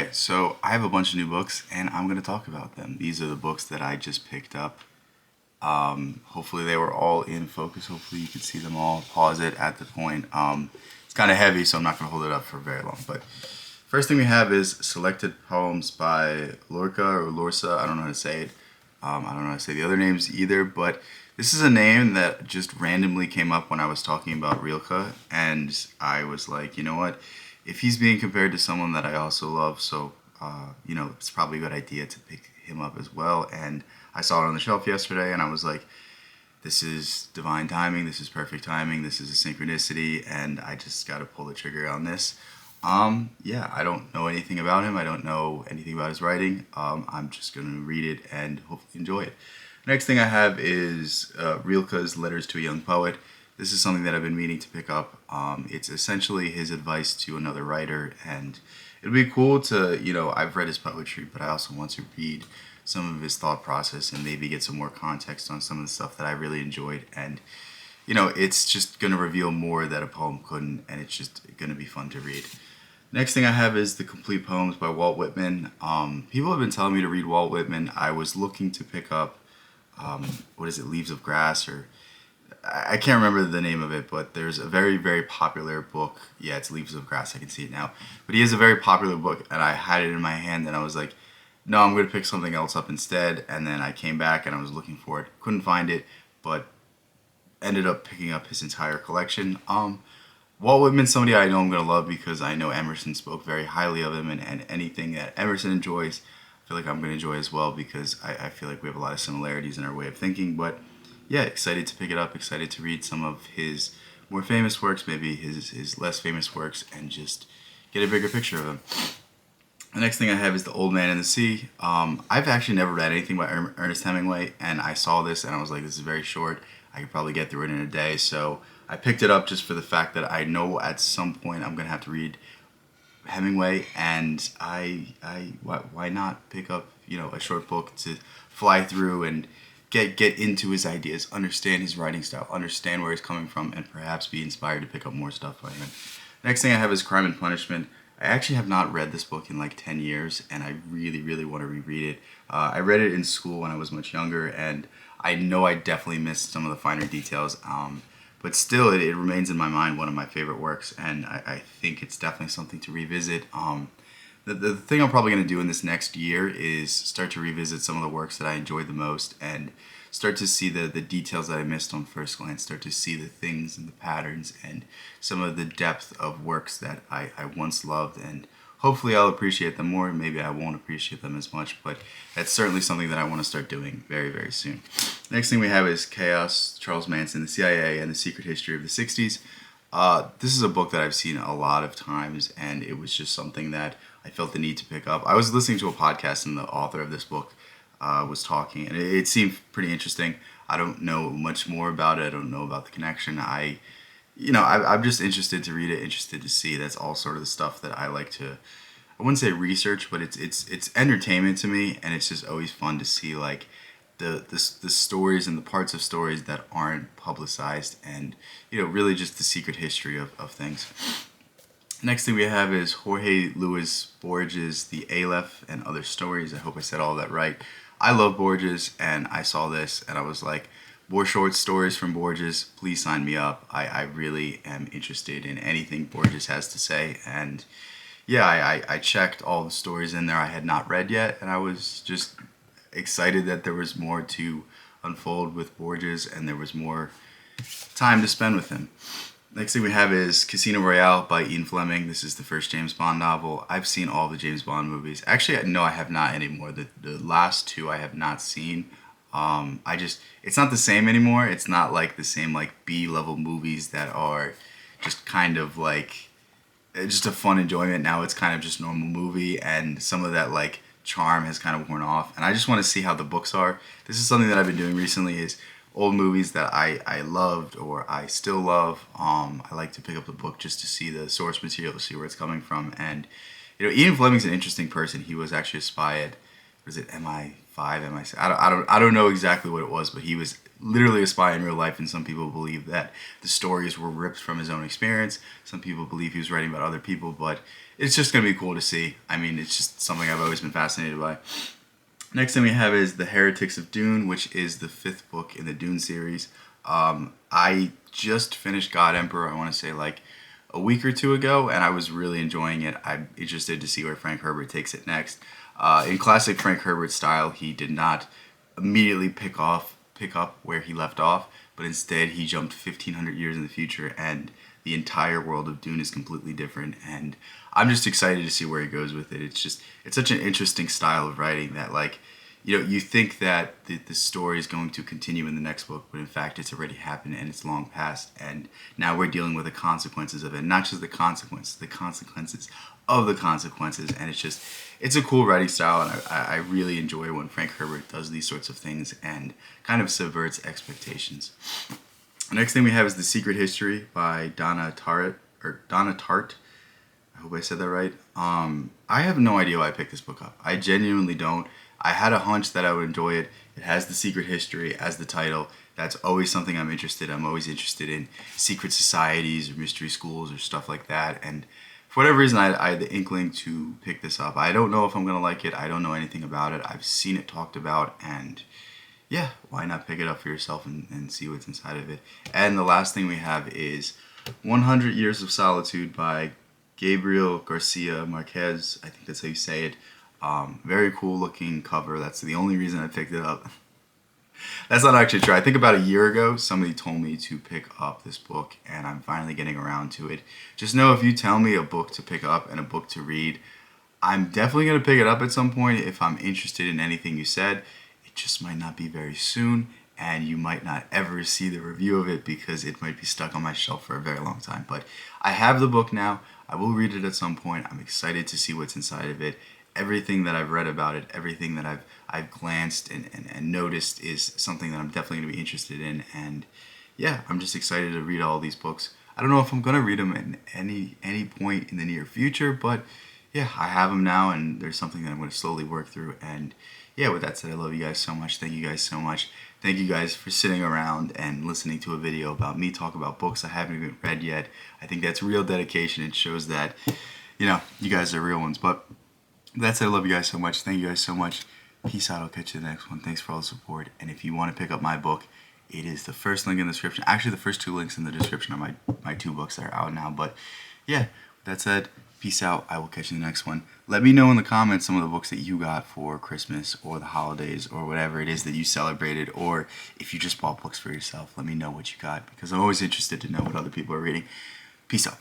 Okay, so I have a bunch of new books and I'm going to talk about them. These are the books that I just picked up. Hopefully, they were all in focus. Hopefully, you can see them all. Pause it at the point. It's kind of heavy, so I'm not going to hold it up for very long. But first thing we have is Selected Poems by Lorca or Lorsa. I don't know how to say it. I don't know how to say the other names either, but this is a name that just randomly came up when I was talking about Rilke, and I was like, you know what? If he's being compared to someone that I also love, so it's probably a good idea to pick him up as well. And I saw it on the shelf yesterday, and I was like, this is divine timing. This is perfect timing. This is a synchronicity, and I just got to pull the trigger on this. Yeah, I don't know anything about him. I don't know anything about his writing. I'm just going to read it and hopefully enjoy it. Next thing I have is Rilke's Letters to a Young Poet. This is something that I've been meaning to pick up. It's essentially his advice to another writer, and it'll be cool to, I've read his poetry, but I also want to read some of his thought process and maybe get some more context on some of the stuff that I really enjoyed. And, it's just going to reveal more that a poem couldn't, and it's just going to be fun to read. Next thing I have is The Complete Poems by Walt Whitman. People have been telling me to read Walt Whitman. I was looking to pick up, Leaves of Grass, or I can't remember the name of it, but there's a very, very popular book. Yeah, it's Leaves of Grass. I can see it now. But he has a very popular book, and I had it in my hand, and I was like, no, I'm going to pick something else up instead. And then I came back, and I was looking for it. Couldn't find it, but ended up picking up his entire collection. Walt Whitman's somebody I know I'm going to love because I know Emerson spoke very highly of him, and anything that Emerson enjoys, I feel like I'm going to enjoy as well because I feel like we have a lot of similarities in our way of thinking. But yeah, excited to pick it up, excited to read some of his more famous works, maybe his less famous works, and just get a bigger picture of him. The next thing I have is The Old Man and the Sea. I've actually never read anything by Ernest Hemingway, and I saw this and I was like, this is very short. I could probably get through it in a day, so I picked it up just for the fact that I know at some point I'm gonna have to read Hemingway, and why not pick up a short book to fly through and get into his ideas, understand his writing style, understand where he's coming from, and perhaps be inspired to pick up more stuff by him. Next thing I have is Crime and Punishment. I actually have not read this book in like 10 years, and I really, really want to reread it. I read it in school when I was much younger, and I know I definitely missed some of the finer details, but still, it remains in my mind one of my favorite works, and I think it's definitely something to revisit. The thing I'm probably going to do in this next year is start to revisit some of the works that I enjoyed the most and start to see the details that I missed on first glance, start to see the things and the patterns and some of the depth of works that I once loved, and hopefully I'll appreciate them more. Maybe I won't appreciate them as much, but that's certainly something that I want to start doing very, very soon. Next thing we have is Chaos, Charles Manson, the CIA, and the Secret History of the 60s. This is a book that I've seen a lot of times, and it was just something that I felt the need to pick up. I was listening to a podcast, and the author of this book was talking, and it seemed pretty interesting. I don't know much more about it. I don't know about the connection. I'm just interested to read it, interested to see. That's all sort of the stuff that I like to, I wouldn't say research, but it's entertainment to me, and it's just always fun to see like the stories and the parts of stories that aren't publicized, and really just the secret history of things. Next thing we have is Jorge Luis Borges' The Aleph and Other Stories. I hope I said all that right. I love Borges, and I saw this, and I was like, more short stories from Borges, please sign me up. I really am interested in anything Borges has to say, and yeah, I checked all the stories in there I had not read yet, and I was just excited that there was more to unfold with Borges, and there was more time to spend with him. Next thing we have is Casino Royale by Ian Fleming. This is the first James Bond novel. I've seen all the James Bond movies. Actually, no, I have not anymore. The last two I have not seen. It's not the same anymore. It's not like the same like B-level movies that are just kind of like just a fun enjoyment. Now it's kind of just normal movie, and some of that like charm has kind of worn off. And I just want to see how the books are. This is something that I've been doing recently, is old movies that I loved or I still love. I like to pick up the book just to see the source material, to see where it's coming from. And Ian Fleming's an interesting person. He was actually a spy at, was it MI5, MI6? I don't know exactly what it was, but he was literally a spy in real life, and some people believe that the stories were ripped from his own experience. Some people believe he was writing about other people, but it's just going to be cool to see. I mean, it's just something I've always been fascinated by. Next thing we have is The Heretics of Dune, which is the 5th book in the Dune series. I just finished God Emperor, I want to say like a week or two ago, and I was really enjoying it. I'm interested to see where Frank Herbert takes it next. In classic Frank Herbert style, he did not immediately pick up where he left off, but instead he jumped 1,500 years in the future, and the entire world of Dune is completely different, and I'm just excited to see where he goes with it. It's such an interesting style of writing that, like, you think that the story is going to continue in the next book, but in fact it's already happened and it's long past, and now we're dealing with the consequences of it. Not just the consequences of the consequences, and it's a cool writing style, and I really enjoy when Frank Herbert does these sorts of things and kind of subverts expectations. The next thing we have is The Secret History by Donna Tartt. I hope I said that right. I have no idea why I picked this book up. I genuinely don't. I had a hunch that I would enjoy it. It has The Secret History as the title. That's always something I'm interested in. I'm always interested in secret societies or mystery schools or stuff like that. And for whatever reason, I had the inkling to pick this up. I don't know if I'm going to like it. I don't know anything about it. I've seen it talked about, and yeah, why not pick it up for yourself and see what's inside of it. And the last thing we have is 100 Years of Solitude by Gabriel Garcia Marquez. I think that's how you say it. Very cool looking cover. That's the only reason I picked it up. That's not actually true. I think about a year ago, somebody told me to pick up this book, and I'm finally getting around to it. Just know, if you tell me a book to pick up and a book to read, I'm definitely going to pick it up at some point if I'm interested in anything you said. It just might not be very soon, and you might not ever see the review of it because it might be stuck on my shelf for a very long time. But I have the book now. I will read it at some point. I'm excited to see what's inside of it. Everything that I've read about it, everything that I've glanced and noticed is something that I'm definitely going to be interested in. And yeah, I'm just excited to read all these books. I don't know if I'm going to read them at any point in the near future, but yeah, I have them now, and there's something that I'm going to slowly work through. And yeah, with that said, I love you guys so much. Thank you guys so much. Thank you guys for sitting around and listening to a video about me talk about books I haven't even read yet. I think that's real dedication. It shows that, you guys are real ones. But with that said, I love you guys so much. Thank you guys so much. Peace out. I'll catch you in the next one. Thanks for all the support. And if you want to pick up my book, it is the first link in the description. Actually, the first 2 links in the description are my 2 books that are out now. But yeah, with that said, peace out. I will catch you in the next one. Let me know in the comments some of the books that you got for Christmas or the holidays or whatever it is that you celebrated, or if you just bought books for yourself. Let me know what you got, because I'm always interested to know what other people are reading. Peace out.